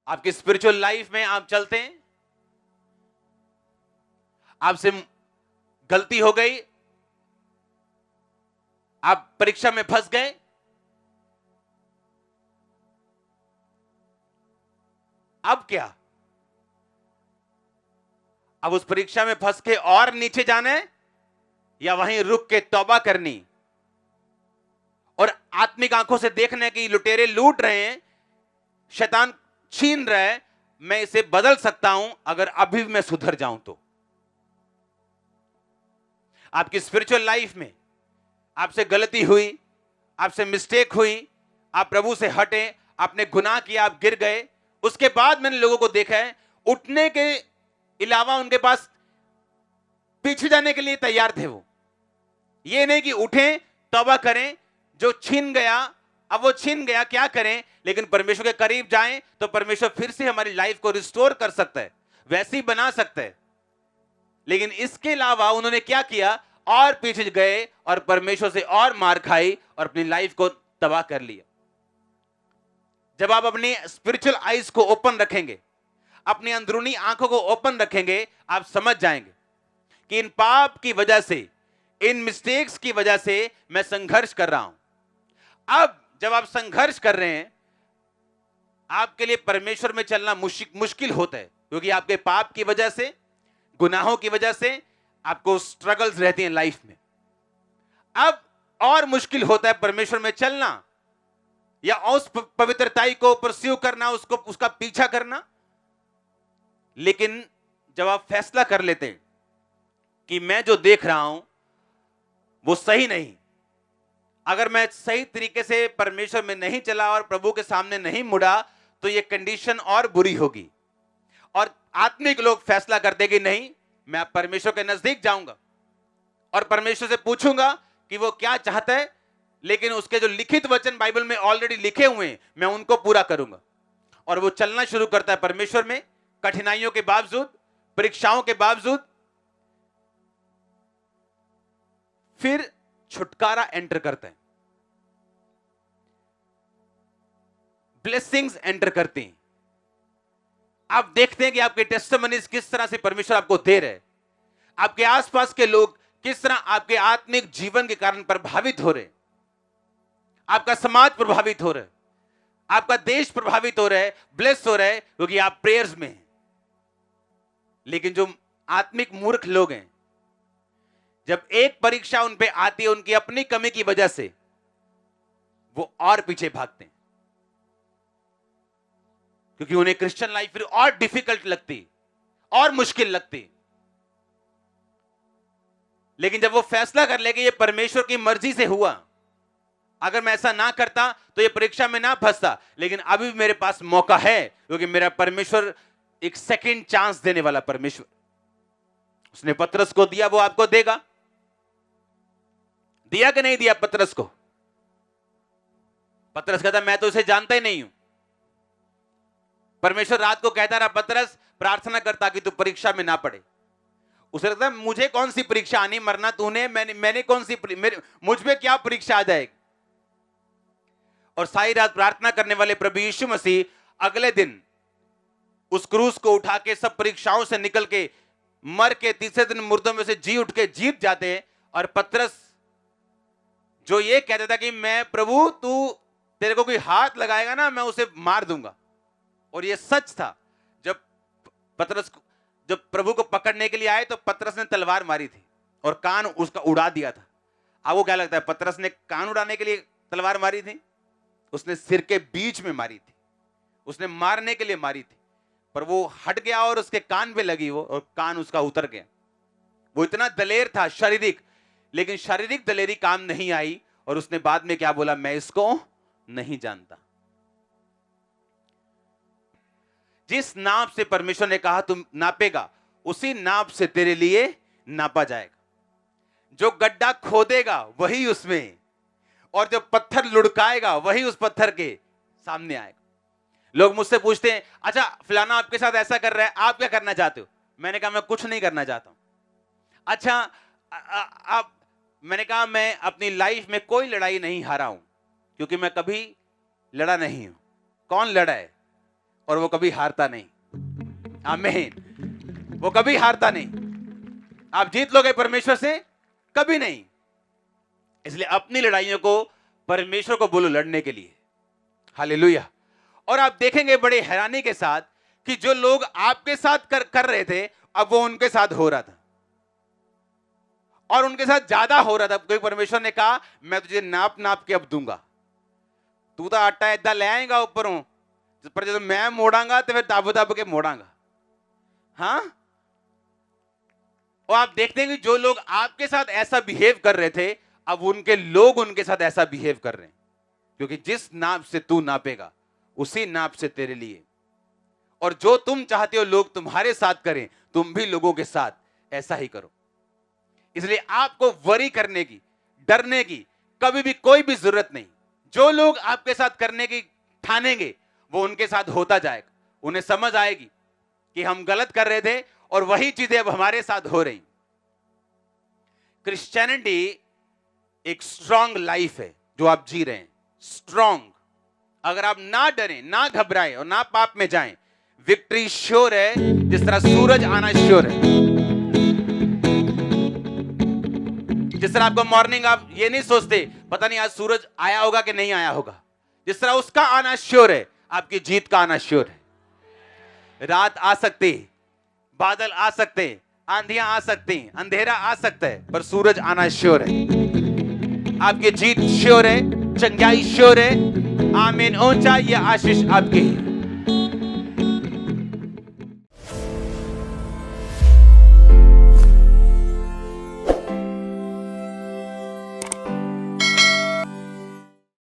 आपकी spiritual life में आप चलते हैं, आपसे गलती हो गई, आप परीक्षा में फंस गए, अब क्या? अब उस परीक्षा में फंस के और नीचे जाना है या वहीं रुक के तौबा करनी और आत्मिक आंखों से देखने की लुटेरे लूट रहे हैं, शैतान छीन रहा है, मैं इसे बदल सकता हूं अगर अभी मैं सुधर जाऊं तो। आपकी स्पिरिचुअल लाइफ में आपसे गलती हुई, आपसे मिस्टेक हुई, आप प्रभु से हटे, आपने गुनाह किया, आप गिर गए, उसके बाद मैंने लोगों को देखा है उठने के अलावा उनके पास पीछे जाने के लिए तैयार थे। वो ये नहीं कि उठें तौबा करें, जो छीन गया अब वो छीन गया, क्या करें, लेकिन परमेश्वर के करीब जाएं तो परमेश्वर फिर से हमारी लाइफ को रिस्टोर कर सकता है, वैसे ही बना सकता है। लेकिन इसके अलावा उन्होंने क्या किया, और पीछे गए और परमेश्वर से और मार खाई और अपनी लाइफ को तबाह कर लिया। जब आप अपनी स्पिरिचुअल आईज को ओपन रखेंगे, अपनी अंदरूनी आंखों को ओपन रखेंगे, आप समझ जाएंगे कि इन पाप की वजह से, इन मिस्टेक्स की वजह से मैं संघर्ष कर रहा हूं। अब जब आप संघर्ष कर रहे हैं, आपके लिए परमेश्वर में चलना मुश्किल होता है, क्योंकि आपके पाप की वजह से, गुनाहों की वजह से आपको स्ट्रगल्स रहती हैं लाइफ में। अब और मुश्किल होता है परमेश्वर में चलना या उस पवित्रताई को परस्यू करना, उसको उसका पीछा करना। लेकिन जब आप फैसला कर लेते हैं कि मैं जो देख रहा हूं वो सही नहीं, अगर मैं सही तरीके से परमेश्वर में नहीं चला और प्रभु के सामने नहीं मुड़ा तो ये कंडीशन और बुरी होगी। और आत्मिक लोग फैसला करते कि नहीं, मैं परमेश्वर के नजदीक जाऊंगा और परमेश्वर से पूछूंगा कि वो क्या चाहता है, लेकिन उसके जो लिखित वचन बाइबल में ऑलरेडी लिखे हुए हैं मैं उनको पूरा करूंगा। और वो चलना शुरू करता है परमेश्वर में, कठिनाइयों के बावजूद, परीक्षाओं के बावजूद। फिर छुटकारा एंटर करते हैं, ब्लेसिंग्स एंटर करती हैं। आप देखते हैं कि आपके टेस्टिमनीज किस तरह से परमेश्वर आपको दे रहे हैं, आपके आसपास के लोग किस तरह आपके आत्मिक जीवन के कारण प्रभावित हो रहे हैं, आपका समाज प्रभावित हो रहा है, आपका देश प्रभावित हो रहा है, ब्लेस हो रहा है, क्योंकि आप प्रेयर्स में हैं। लेकिन जो आत्मिक मूर्ख लोग हैं, जब एक परीक्षा उन पे आती है उनकी अपनी कमी की वजह से, वो और पीछे भागते हैं, क्योंकि उन्हें क्रिश्चियन लाइफ फिर और डिफिकल्ट लगती, और मुश्किल लगती। लेकिन जब वो फैसला कर ले कि ये परमेश्वर की मर्जी से हुआ, अगर मैं ऐसा ना करता तो ये परीक्षा में ना फंसता, लेकिन अभी भी मेरे पास मौका है, क्योंकि मेरा परमेश्वर एक सेकंड चांस देने वाला परमेश्वर। उसने पतरस को दिया, वो आपको देगा। दिया कि नहीं दिया पतरस को? पतरस कहता मैं तो इसे जानता ही नहीं हूं। परमेश्वर रात को कहता रहा, पतरस प्रार्थना करता कि तू परीक्षा में ना पड़े। उसे लगता है मुझे कौन सी परीक्षा आनी, मरना तूने, मैंने कौन सी, मुझ में क्या परीक्षा आ जाएगी। और सारी रात प्रार्थना करने वाले प्रभु यीशु मसीह अगले दिन उस क्रूस को उठा के सब परीक्षाओं से निकल के मर के तीसरे दिन मुर्दों में से जी उठ के जीत जाते हैं। और पतरस जो ये कहता था कि मैं प्रभु, तू तेरे को कोई हाथ लगाएगा ना मैं उसे मार दूंगा, और ये सच था। जब पतरस जब प्रभु को पकड़ने के लिए आए तो पतरस ने तलवार मारी थी और कान उसका उड़ा दिया था। आपको क्या लगता है पतरस ने कान उड़ाने के लिए तलवार मारी थी? उसने सिर के बीच में मारी थी, उसने मारने के लिए मारी थी, पर वो हट गया और उसके कान पे लगी वो, और कान उसका उतर गया। वो इतना दलेर था शारीरिक, लेकिन शारीरिक दलेरी काम नहीं आई, और उसने बाद में क्या बोला, मैं इसको नहीं जानता। जिस नाप से परमेश्वर ने कहा तुम नापेगा, उसी नाप से तेरे लिए नापा जाएगा। जो गड्ढा खोदेगा वही उसमें, और जो पत्थर लुढ़काएगा वही उस पत्थर के सामने आएगा। लोग मुझसे पूछते हैं, अच्छा फलाना आपके साथ ऐसा कर रहा है, आप क्या करना चाहते हो? मैंने कहा मैं कुछ नहीं करना चाहता हूं। अच्छा आप, मैंने कहा मैं अपनी लाइफ में कोई लड़ाई नहीं हारा हूं, क्योंकि मैं कभी लड़ा नहीं हूं। कौन लड़ा है? और वो कभी हारता नहीं। आमीन। वो कभी हारता नहीं। आप जीत लोगे परमेश्वर से? कभी नहीं। इसलिए अपनी लड़ाइयों को परमेश्वर को बोलो लड़ने के लिए। हालेलुया। और आप देखेंगे बड़े हैरानी के साथ कि जो लोग आपके साथ कर रहे थे, अब वो उनके साथ हो रहा था, और उनके साथ ज्यादा हो रहा था, क्योंकि परमेश्वर ने कहा मैं तुझे नाप नाप के अब दूंगा। तू तो आटा ऐदा ले आएगा ऊपरों, पर जब मैं मोड़ांगा तो फिर दाब दाब के मोड़ांगा। हाँ, और आप देखते हैं कि जो लोग आपके साथ ऐसा बिहेव कर रहे थे, अब उनके लोग उनके साथ ऐसा बिहेव कर रहे हैं, क्योंकि जिस नाप से तू नापेगा उसी नाप से तेरे लिए। और जो तुम चाहते हो लोग तुम्हारे साथ करें, तुम भी लोगों के साथ ऐसा ही करो। इसलिए आपको वरी करने की, डरने की कभी भी कोई भी जरूरत नहीं। जो लोग आपके साथ करने की ठानेंगे वो उनके साथ होता जाएगा। उन्हें समझ आएगी कि हम गलत कर रहे थे और वही चीजें अब हमारे साथ हो रही। क्रिश्चियनिटी एक स्ट्रांग लाइफ है जो आप जी रहे हैं, स्ट्रांग। अगर आप ना डरें, ना घबराएं और ना पाप में जाएं, विक्ट्री श्योर है। जिस तरह सूरज आना श्योर है, जिस तरह आपको मॉर्निंग आप ये नहीं सोचते पता नहीं आज सूरज आया होगा कि नहीं आया होगा, जिस तरह उसका आना श्योर है, आपकी जीत का आना श्योर है। रात आ सकती, बादल आ सकते, आंधियां आ सकती, अंधेरा आ सकता है, पर सूरज आना श्योर है। आपकी जीत श्योर है, चंगाई श्योर है। आमीन। ऊंचा ये आशीष आपकी है।